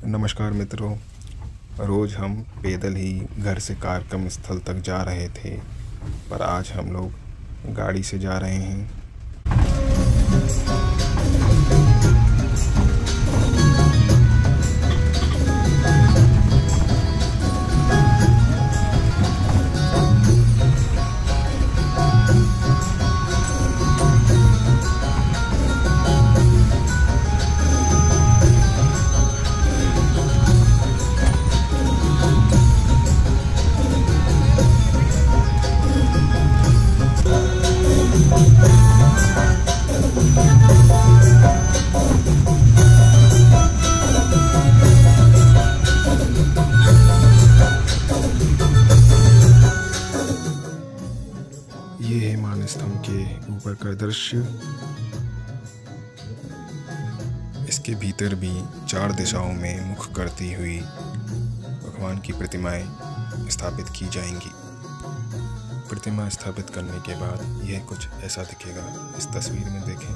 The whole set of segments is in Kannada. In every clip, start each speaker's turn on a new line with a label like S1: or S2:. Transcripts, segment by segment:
S1: नमस्कार मित्रों, रोज़ हम पैदल ही घर से कार्यक्रम स्थल तक जा रहे थे, पर आज हम लोग गाड़ी से जा रहे हैं। ये है मानस्तंभ के ऊपर का दृश्य। इसके भीतर भी 4 दिशाओं में मुख करती हुई भगवान की प्रतिमाएं स्थापित की जाएंगी। प्रतिमा स्थापित करने के बाद यह कुछ ऐसा दिखेगा। इस तस्वीर में देखें।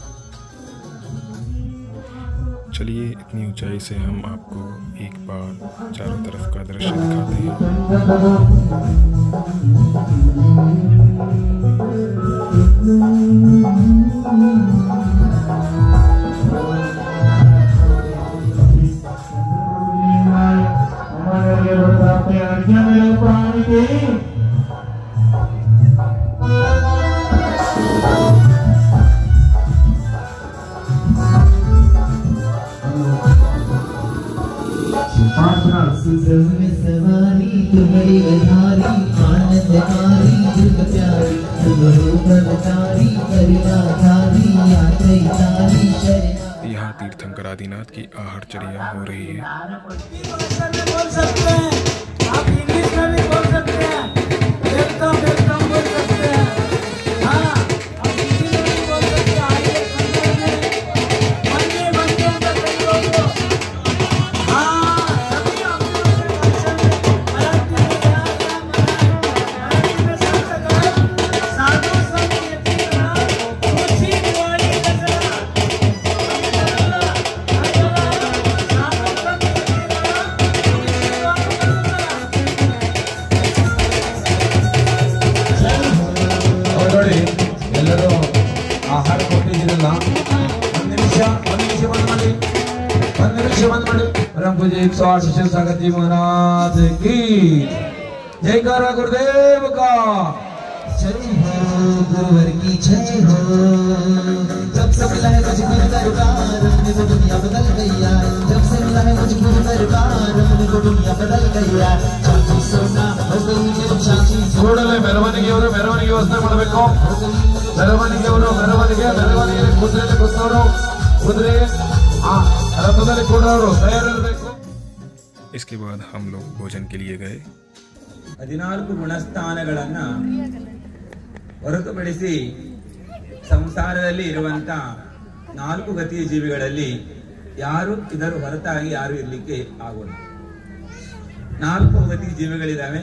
S1: चलिए, इतनी ऊंचाई से हम आपको एक बार चारों तरफ का दृश्य दिखाते हैं। यहाँ तीर्थंकर आदिनाथ की आहटचर्या हो रही है।
S2: बोल सकते हैं, आप इंग्लिश में भी बोल सकते हैं, वेलकम वेलकम बोल सकते हैं। हाँ, आप हिंदी में भी बोल सकते हैं। आइए मंदिर बनते हैं कई लोग को। हाँ, सभी अपने भाषा में मराठी में साधु संत कुछ ही दिवाली दसरा
S3: ಎಲ್ಲರೂ ಆಹಾರ ಕೊಟ್ಟಿದ್ದೀರಲ್ಲ, ಒಂದು ನಿಮಿಷ ಬಂದ್ ಮಾಡಿ परम पूज्य 108 शिष्य सागर जी महाराज की जयकारा गुरुदेव का
S4: जय हो, गुरुवर की जय हो। जब से मिला है मुझे गुरु दरबार, अपने को दुनिया बदल गई है। जब से मिला है मुझे गुरु दरबार, अपने को दुनिया बदल गई है। चाची सोना हो गई मेरी चाची।
S3: ಕೂಡಲೇ ಮೆರವಣಿಗೆಯವರು ಮೆರವಣಿಗೆ ವ್ಯವಸ್ಥೆ ಮಾಡಬೇಕು। ಮೆರವಣಿಗೆ ಕುದುರೆ ರಥದಲ್ಲಿ ಕೂಡೋರು ತಯಾರಿರಬೇಕು।
S1: इसके बाद हम लोग भोजन के लिए गए।
S5: 14 ಗುಣಸ್ಥಾನಗಳನ್ನ ಹೊರತುಪಡಿಸಿ ಸಂಸಾರದಲ್ಲಿ ಇರುವಂತ 4 ಗತಿಯ ಜೀವಿಗಳಲ್ಲಿ ಯಾರು ಇದರ ಹೊರತಾಗಿ ಯಾರು ಇರಲಿಕ್ಕೆ ಆಗೋಲ್ಲ। 4 ಗತಿ ಜೀವಿಗಳಿದಾವೆ: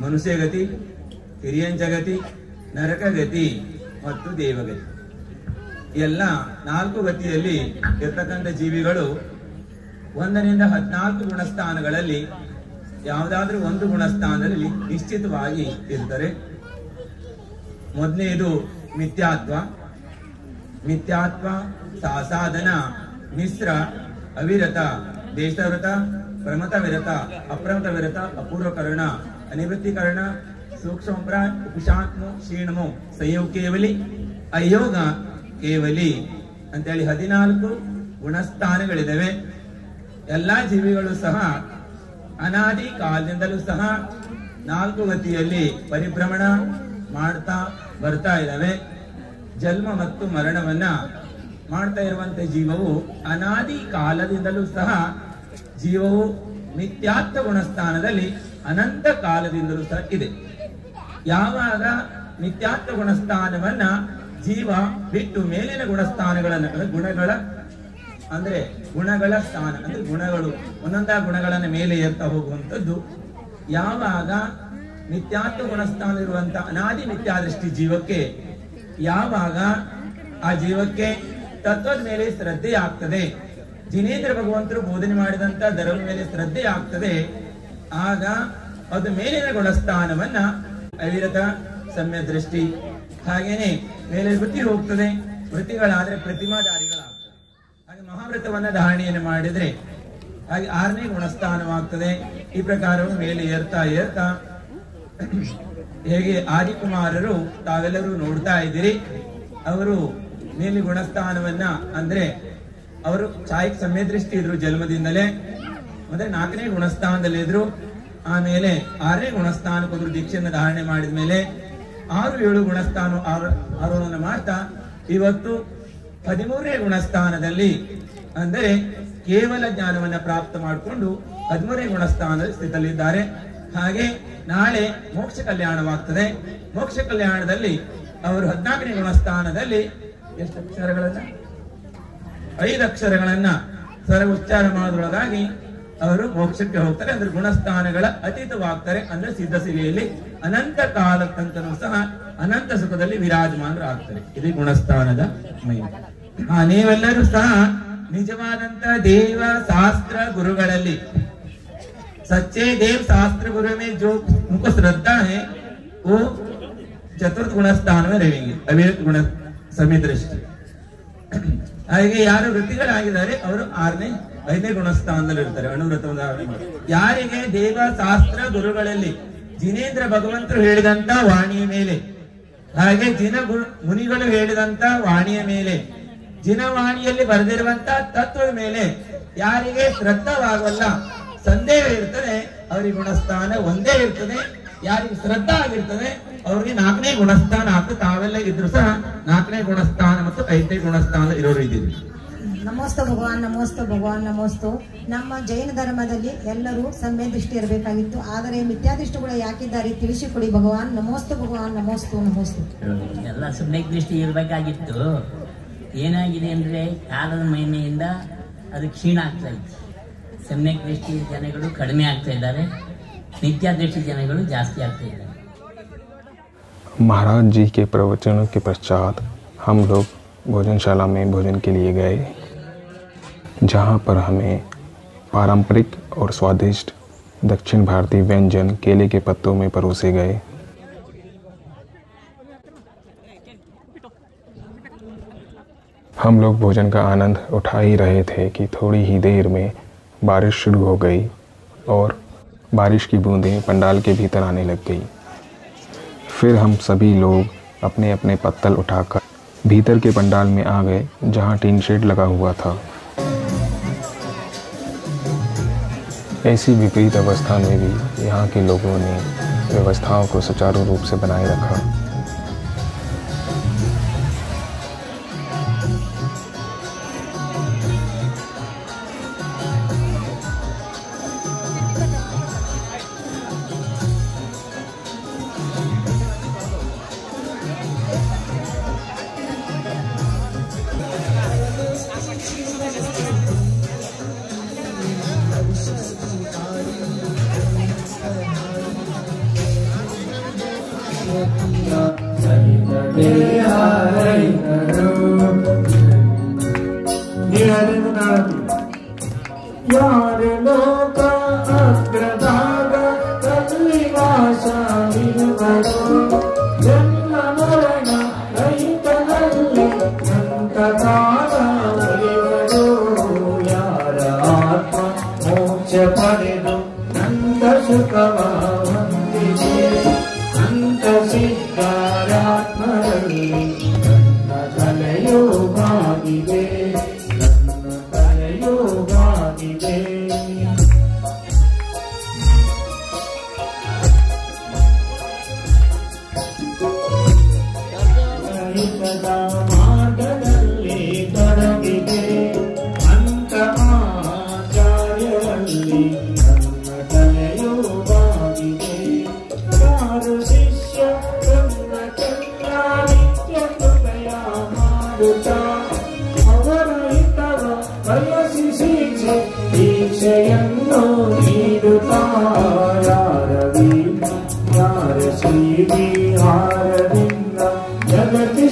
S5: ಮನುಷ್ಯ ಗತಿ, ಹಿರಿಯಂಚ ಗತಿ, ನರಕ ಗತಿ ಮತ್ತು ದೇವಗತಿ। ಎಲ್ಲ 4 ಗತಿಯಲ್ಲಿ ಇರ್ತಕ್ಕಂಥ ಜೀವಿಗಳು 1ರಿಂದ 14 ಗುಣಸ್ಥಾನಗಳಲ್ಲಿ ಯಾವುದಾದ್ರೂ ಒಂದು ಗುಣಸ್ಥಾನದಲ್ಲಿ ನಿಶ್ಚಿತವಾಗಿ ಇರ್ತಾರೆ। ಮೊದಲನೇದು ಮಿಥ್ಯಾತ್ವ ಸಾಸಾಧನ ಮಿಶ್ರ ಅವಿರತ ದೇಶವ್ರತ ಪ್ರಮತ ವಿರತ ಅಪ್ರಮತ ವಿರತ ಅಪೂರ್ವಕರಣ ಅನಿವೃತ್ತಿಕರಣ ಸೂಕ್ಷ್ಮ ಉಪಶಾತ್ಮ ಕ್ಷೀಣಮು ಸಂಯೋಗ ಕೇವಲಿ ಅಯೋಗ ಕೇವಲಿ ಅಂತೇಳಿ 14 ಗುಣಸ್ಥಾನಗಳಿದಾವೆ। ಎಲ್ಲಾ ಜೀವಿಗಳು ಸಹ ಅನಾದಿ ಕಾಲದಿಂದಲೂ ಸಹ 4 ಗತಿಯಲ್ಲಿ ಪರಿಭ್ರಮಣ ಮಾಡ್ತಾ ಬರ್ತಾ ಇದ್ದಾವೆ। ಜನ್ಮ ಮತ್ತು ಮರಣವನ್ನ ಮಾಡ್ತಾ ಇರುವಂತ ಜೀವವು ಅನಾದಿ ಕಾಲದಿಂದಲೂ ಸಹ ಜೀವವು ಮಿಥ್ಯಾತ್ವ ಗುಣಸ್ಥಾನದಲ್ಲಿ ಅನಂತ ಕಾಲದಿಂದಲೂ ಸಹ ಇದೆ। ಯಾವಾಗ ಮಿಥ್ಯಾತ್ವ ಗುಣಸ್ಥಾನವನ್ನ ಜೀವ ಬಿಟ್ಟು ಮೇಲಿನ ಗುಣಸ್ಥಾನಗಳನ್ನ ಗುಣಗಳ ಸ್ಥಾನ ಅಂದ್ರೆ ಗುಣಗಳು ಒಂದೊಂದ ಗುಣಗಳನ್ನ ಮೇಲೆ ಏರ್ತಾ ಹೋಗುವಂತದ್ದು ಯಾವಾಗ ನಿತ್ಯಾತ್ವ ಗುಣಸ್ಥಾನ ಇರುವಂತ ಅನಾದಿ ಮಿಥ್ಯಾದೃಷ್ಟಿ ಜೀವಕ್ಕೆ ಯಾವಾಗ ಆ ಜೀವಕ್ಕೆ ತತ್ವದ ಮೇಲೆ ಶ್ರದ್ಧೆ ಆಗ್ತದೆ, ಜಿನೇಂದ್ರ ಭಗವಂತರು ಬೋಧನೆ ಮಾಡಿದಂತ ಧರ್ಮದ ಮೇಲೆ ಶ್ರದ್ಧೆ ಆಗ್ತದೆ, ಆಗ ಅದು ಮೇಲಿನ ಗುಣಸ್ಥಾನವನ್ನ ಅವಿರತ, ಸಮ್ಯ ದೃಷ್ಟಿ, ಹಾಗೇನೆ ಮೇಲೆ ವೃತ್ತಿ ಹೋಗ್ತದೆ. ವೃತ್ತಿಗಳಾದ್ರೆ ಪ್ರತಿಮಾಧಾರಿಗಳಾಗ್ತದೆ. ಹಾಗೆ ಮಹಾವ್ರತವನ್ನ ಧಾರಣೆಯನ್ನು ಮಾಡಿದ್ರೆ ಹಾಗೆ 6ನೇ ಗುಣಸ್ಥಾನವಾಗ್ತದೆ. ಈ ಪ್ರಕಾರವು ಮೇಲೆ ಏರ್ತಾ ಏರ್ತಾ ಹೇಗೆ ಆದಿಕುಮಾರರು ತಾವೆಲ್ಲರೂ ನೋಡ್ತಾ ಇದ್ದೀರಿ, ಅವರು ಮೇಲೆ ಗುಣಸ್ಥಾನವನ್ನ ಅಂದ್ರೆ ಅವರು ಛಾಯಿಕ್ ಸಮ್ಯ ದೃಷ್ಟಿ ಇದ್ರು ಜನ್ಮದಿಂದಲೇ, ಅಂದ್ರೆ 4ನೇ ಗುಣಸ್ಥಾನದಲ್ಲಿ ಇದ್ರು. ಆಮೇಲೆ 6ನೇ ಗುಣಸ್ಥಾನಕ್ಕೆ ಹೋದ್ರು ದೀಕ್ಷೆಯನ್ನು ಧಾರಣೆ ಮಾಡಿದ ಮೇಲೆ 6-7 ಗುಣಸ್ಥಾನ ಆರೋಹಣ ಮಾಡ್ತಾ ಇವತ್ತು 13ನೇ ಗುಣಸ್ಥಾನದಲ್ಲಿ ಅಂದರೆ ಕೇವಲ ಜ್ಞಾನವನ್ನ ಪ್ರಾಪ್ತ ಮಾಡಿಕೊಂಡು 13ನೇ ಗುಣಸ್ಥಾನದಲ್ಲಿ ಸ್ಥಿತಲ್ಲಿದ್ದಾರೆ. ಹಾಗೆ ನಾಳೆ ಮೋಕ್ಷ ಕಲ್ಯಾಣವಾಗ್ತದೆ. ಮೋಕ್ಷ ಕಲ್ಯಾಣದಲ್ಲಿ ಅವರು 14ನೇ ಗುಣಸ್ಥಾನದಲ್ಲಿ ಎಷ್ಟು ಅಕ್ಷರಗಳನ್ನ 5 ಅಕ್ಷರಗಳನ್ನ ಸರ ಉಚ್ಚಾರ ಮಾಡೋದ್ರೊಳಗಾಗಿ ಅವರು ಮೋಕ್ಷಕ್ಕೆ ಹೋಗ್ತಾರೆ. ಅಂದ್ರೆ ಗುಣಸ್ಥಾನಗಳ ಅತೀತವಾಗ್ತಾರೆ. ಅಂದ್ರೆ ಸಿದ್ಧ ಸಿರಿಯಲ್ಲಿ ಅನಂತ ಕಾಲ ತನಕನೂ ಸಹ ಅನಂತ ಸುಖದಲ್ಲಿ ವಿರಾಜಮಾನರಾಗ್ತಾರೆ. ಇದು ಗುಣಸ್ಥಾನದ ಮಹಿಮೆ. ನೀವೆಲ್ಲರೂ ಸಹ ನಿಜವಾದಂತ ದೇವ ಶಾಸ್ತ್ರ ಗುರುಗಳಲ್ಲಿ सच्चे देव शास्त्र गुरु में जो उनको श्रद्धा है वो चतुर्थ गुण स्थान में रहेंगे, अविरत गुण समी दृष्टि. ಹಾಗೆ ಯಾರು ವೃತ್ತಿಗಳಾಗಿದ್ದಾರೆ ಅವರು 5ನೇ ಗುಣಸ್ಥಾನದಲ್ಲಿ ಇರ್ತಾರೆ. ಅನುವೃತವನ್ನು ಯಾರಿಗೆ ದೇವ ಶಾಸ್ತ್ರ ಗುರುಗಳಲ್ಲಿ ಜಿನೇಂದ್ರ ಭಗವಂತರು ಹೇಳಿದಂತ ವಾಣಿಯ ಮೇಲೆ, ಹಾಗೆ ಮುನಿಗಳು ಹೇಳಿದಂತ ವಾಣಿಯ ಮೇಲೆ, ಜಿನವಾಣಿಯಲ್ಲಿ ಬರೆದಿರುವಂತ ತತ್ವದ ಮೇಲೆ ಯಾರಿಗೆ ಶ್ರದ್ಧವಾಗಲ್ಲ, ಸಂದೇಹ ಇರ್ತದೆ, ಅವರಿಗೆ ಗುಣಸ್ಥಾನ ಒಂದೇ ಇರ್ತದೆ. ಯಾರಿಗೆ ಶ್ರದ್ಧಾ ಆಗಿರ್ತದೆ ಅವ್ರಿಗೆ 4ನೇ ಗುಣಸ್ಥಾನ ಆಗ್ತದೆ. ತಾವೆಲ್ಲ ಇದ್ರು ಸಹ 4ನೇ ಗುಣಸ್ಥಾನ ಮತ್ತು 5ನೇ ಗುಣಸ್ಥಾನ ಇರೋರು ಇದ್ದೀವಿ.
S6: ನಮೋಸ್ತು ಭಗವಾನ್, ನಮೋಸ್ತು ಭಗವಾನ್, ನಮೋಸ್ತು. ನಮ್ಮ ಜೈನ ಧರ್ಮದಲ್ಲಿ ಎಲ್ಲರೂ ಸಮ್ಯ ದೃಷ್ಟಿ ಇರಬೇಕಾಗಿತ್ತು, ಆದರೆ ಮಿಥ್ಯಾದೃಷ್ಟಿಗಳು ಯಾಕಿದ್ದಾರೆ ತಿಳಿಸಿಕೊಡಿ ಭಗವಾನ್. ನಮೋಸ್ತು ಭಗವಾನ್, ನಮೋಸ್ತು ನಮೋಸ್ತು.
S7: ಎಲ್ಲ ಸಮ್ಯಕ್ ದೃಷ್ಟಿ ಇರಬೇಕಾಗಿತ್ತು. ಏನಾಗಿದೆ ಅಂದ್ರೆ ಕಾಲದ ಮಹಿಮೆಯಿಂದ ಅದು ಕ್ಷೀಣ ಆಗ್ತಾ ಇದೆ. ಸಮ್ಯಕ್ ದೃಷ್ಟಿ ಜನಗಳು ಕಡಿಮೆ ಆಗ್ತಾ ಇದ್ದಾರೆ, मिथ्यादृष्टि जनಗಳು ಜಾಸ್ತಿ ಆಗ್ತಾ ಇದ್ದಾರೆ.
S1: महाराज जी के प्रवचनों के पश्चात हम लोग भोजनशाला में भोजन के लिए गए, जहाँ पर हमें पारंपरिक और स्वादिष्ट दक्षिण भारतीय व्यंजन केले के पत्तों में परोसे गए। हम लोग भोजन का आनंद उठा ही रहे थे कि थोड़ी ही देर में बारिश शुरू हो गई और बारिश की बूंदें पंडाल के भीतर आने लग गई। फिर हम सभी लोग अपने अपने पत्तल उठाकर भीतर के पंडाल में आ गए, जहाँ टीन शेड लगा हुआ था। ऐसी विपरीत अवस्था में भी यहाँ के लोगों ने व्यवस्थाओं को सुचारू रूप से बनाए रखा।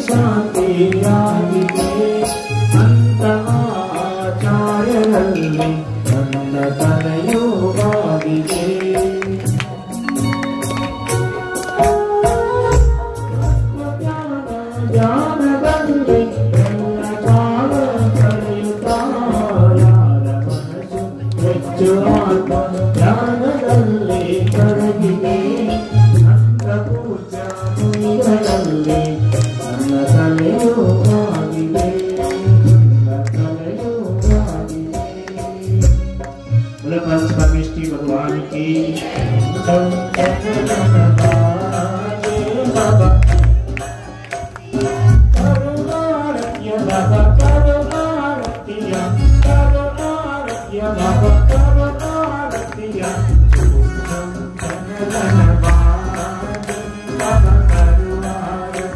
S2: शांति ನನ್ನ ತಲೆಯೂ ಬಾಗಿದೆ ಜ್ಞಾನದಲ್ಲಿ ನನ್ನ ಕಾಲ ಕಳೆಯುತ್ತಾ ಯಾರ ಮನಸ್ಸು ಹೆಚ್ಚು ಆತ್ಮ ಜ್ಞಾನದಲ್ಲಿ ಕರಗಿದೆ ನನ್ನ ಪೂಜಾ ಮುನಿಗಳಲ್ಲಿ ನನ್ನ ತಲೆಯೂ ಬಾಗಿದೆ पंचपरमेष्ठी भगवान की बाबा करुणारत्य बाबा करुणारत्य करुणारत्य बाबा करुणारत्य बाबा करुणारत्य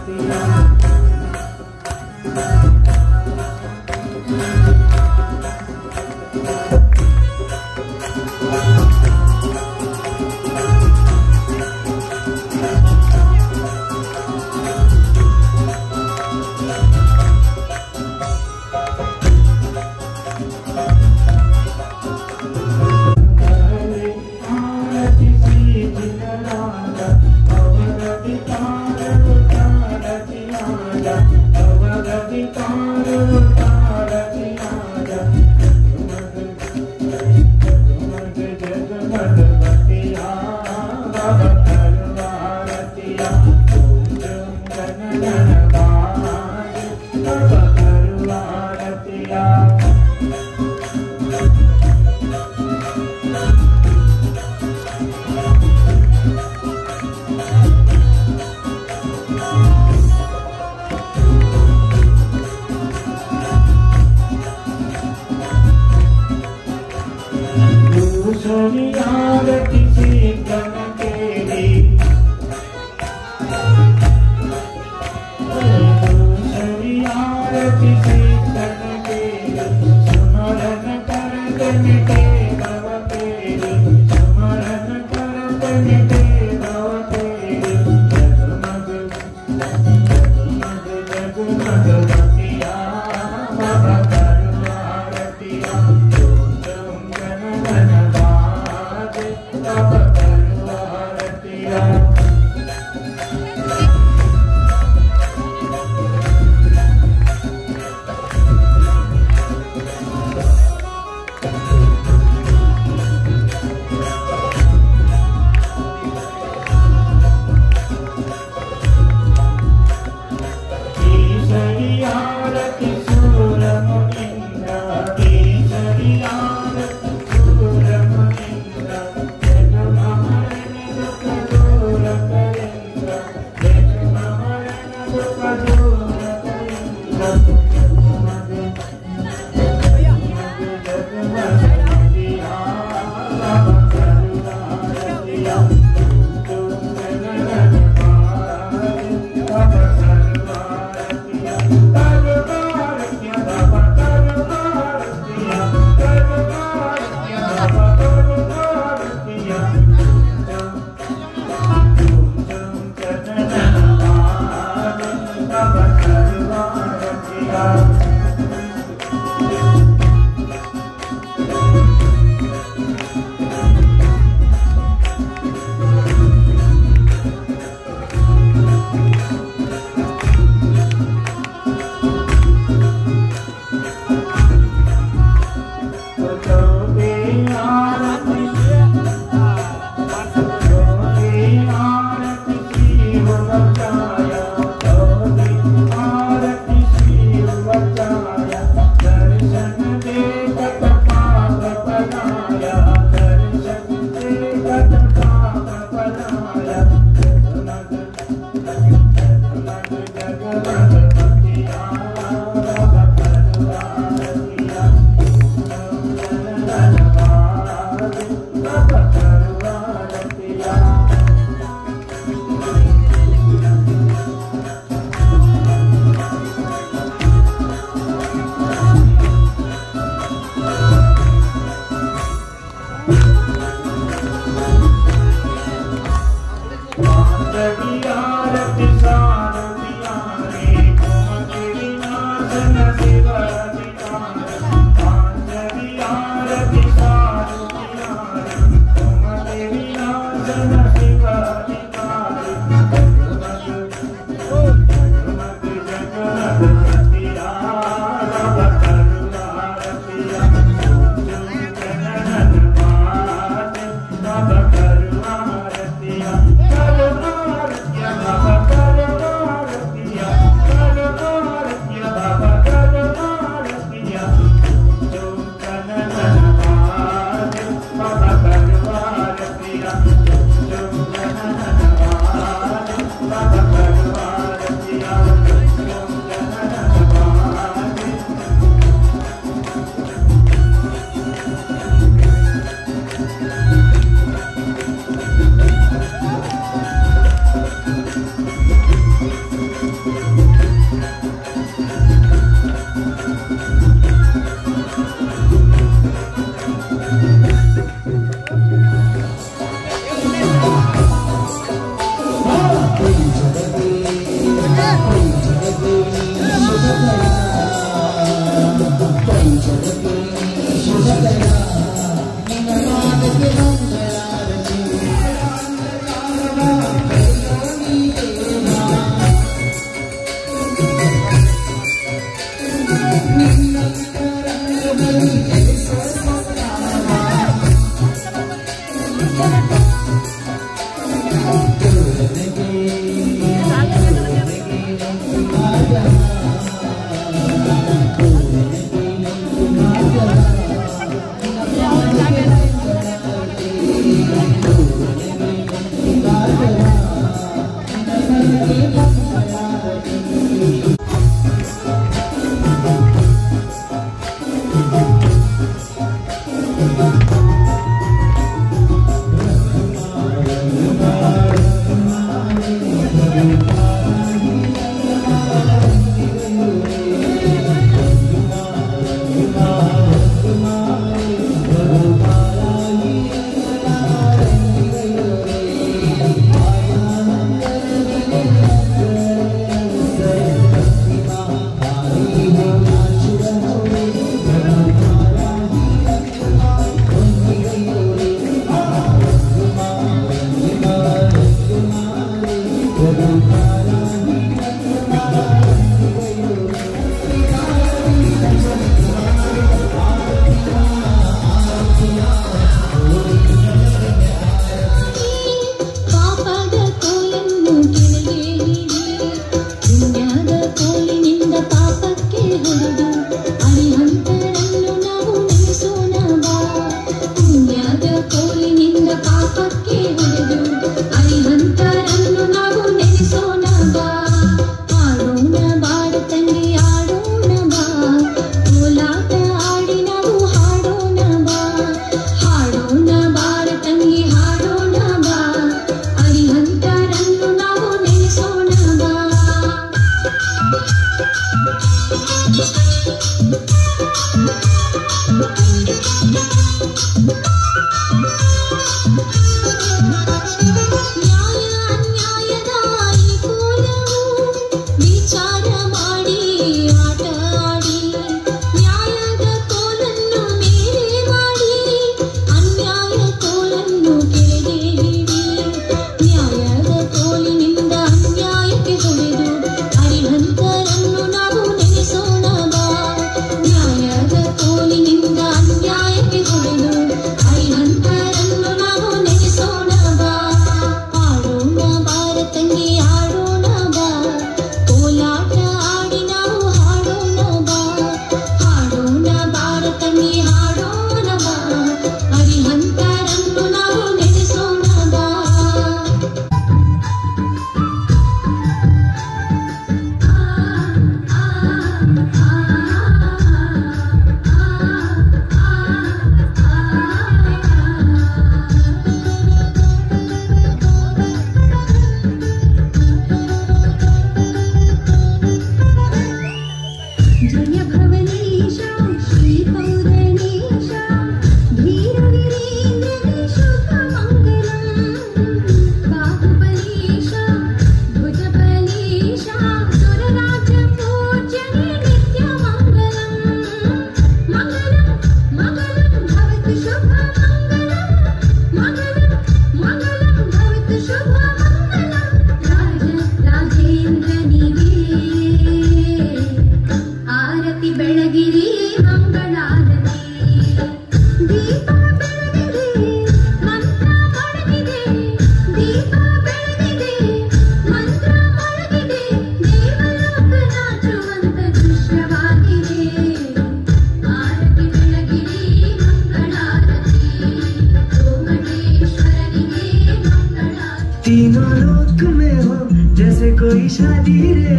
S8: तीनों लोक में हो जैसे कोई शादी रे,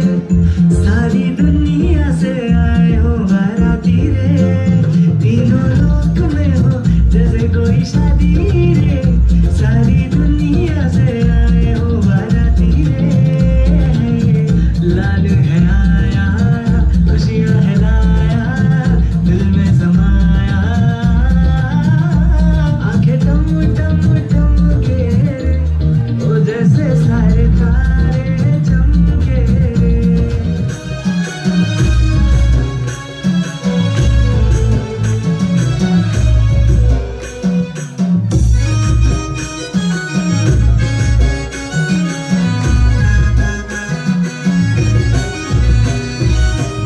S8: सारी दुनिया से आए हो बाराती रे। तीनों लोक में हो जैसे कोई शादी रे, सारी दुनिया से आए हो बाराती रे। लाल है आया, खुशियां है लाया, दिल में समाया, आंखें टम टम टम के जैसे सारे तारे चमके।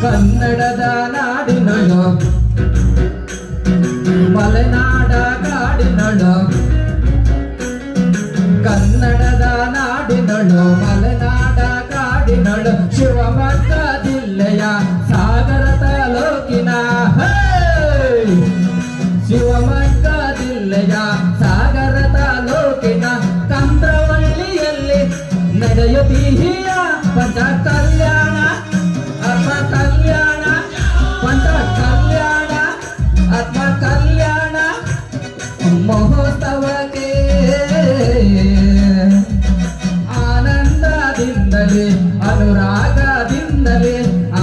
S3: ಕನ್ನಡದ ನಾಡಿನಳು ಮಲೆನಾಡ ಕಾಡಿನಳು, ಕನ್ನಡದ ನಾಡಿನಳು ಮಲೆನಾಡ ಕಾಡಿನಳು, ಶಿವಮೊಗ್ಗ ಜಿಲ್ಲೆಯ ಸಾಗರ ತಾಲೂಕಿನ ಶಿವಮೊಗ್ಗ ಜಿಲ್ಲೆಯ ಸಾಗರ ತಾಲೂಕಿನ ಕಂದ್ರವಳ್ಳಿಯಲ್ಲಿ ನಡೆಯುತ್ತೀಯ ಪಂಚ ಕಲ್ಯಾಣ, ಆತ್ಮ ಕಲ್ಯಾಣ, ಪಂಚ ಕಲ್ಯಾಣ, ಆತ್ಮ ಕಲ್ಯಾಣ, ಮಹೋತ್ಸವಕ್ಕೆ ಆನಂದದಿಂದಲೇ ಅನುರಾಗದಿಂದಲೇ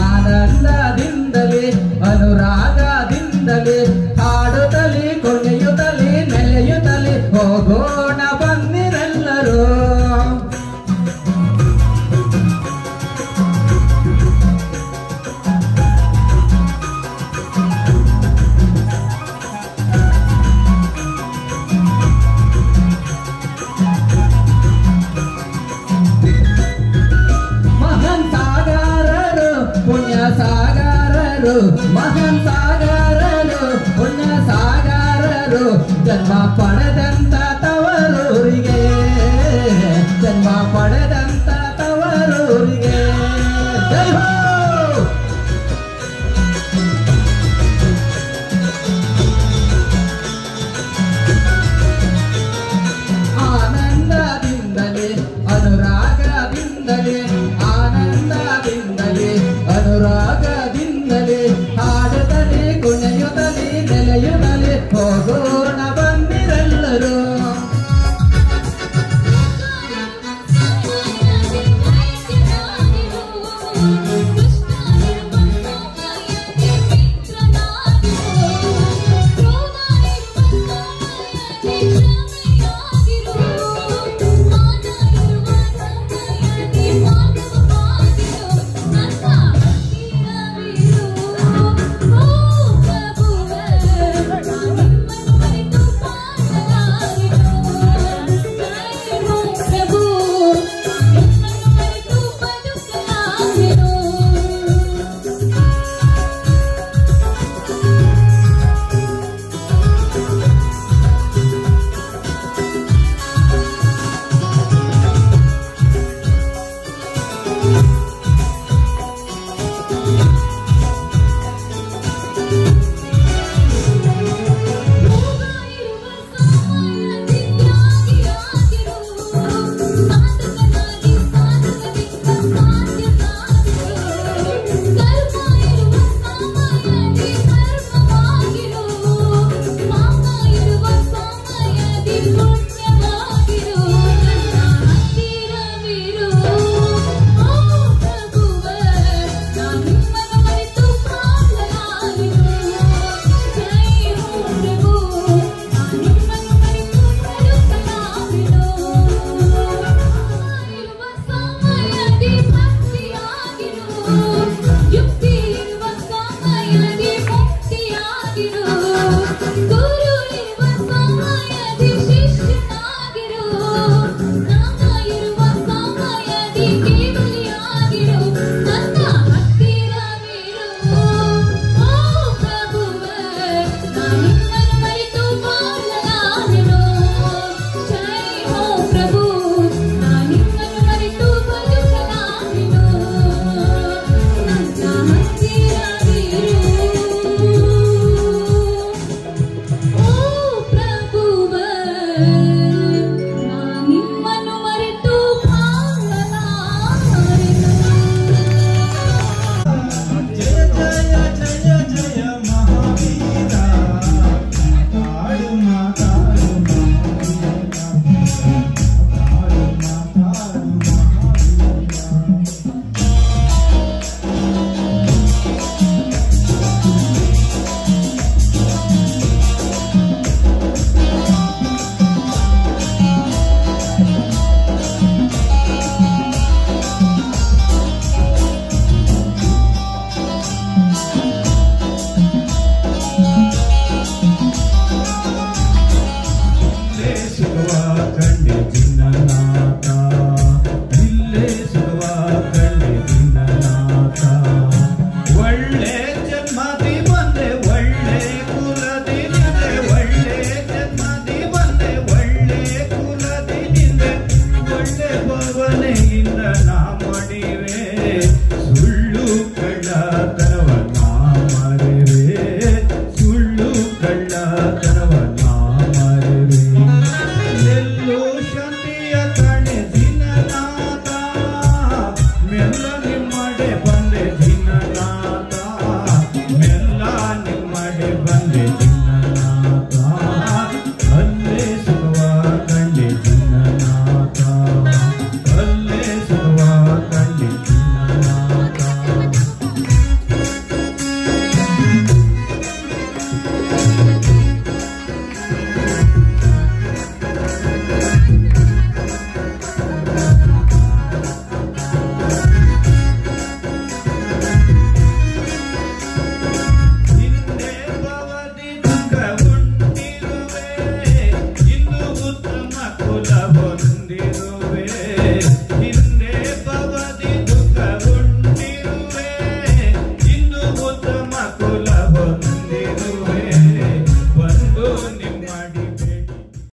S3: ಆನಂದದಿಂದಲೇ ಅನುರಾಗದಿಂದಲೇ ಹಾಡುತ್ತಲೇ ಕೊನೆಯುತ್ತಲೇ ನೆಲೆಯುತ್ತಲೇ ಹೋಗೋಣ ಬನ್ನಿರೆಲ್ಲರೂ. ಮಹಾನ್ ಸಾಗರರು ಪುಣ್ಯ ಸಾಗರರು ಜನ್ಮ ಪಡೆದಂತ ತವರೂರಿಗೆ ಜನ್ಮ ಪಡೆದಂತ ತವರೂರಿಗೆ ಜೈ ಹೋ. ಆನಂದದಿಂದಲೇ ಅನುರಾಗದಿಂದಲೇ ಆನಂದದಿಂದಲೇ ಅನುರಾಗದಿಂದಲೇ ಹಾಡುತ್ತಲೇ ಕುಣಿಯುತ್ತಲೇ ನೆಲೆಯುತ್ತಲೇ ಹೋಗೋಣ ಬನ್ನಿರೆಲ್ಲರೂ.
S8: ಕಂಡು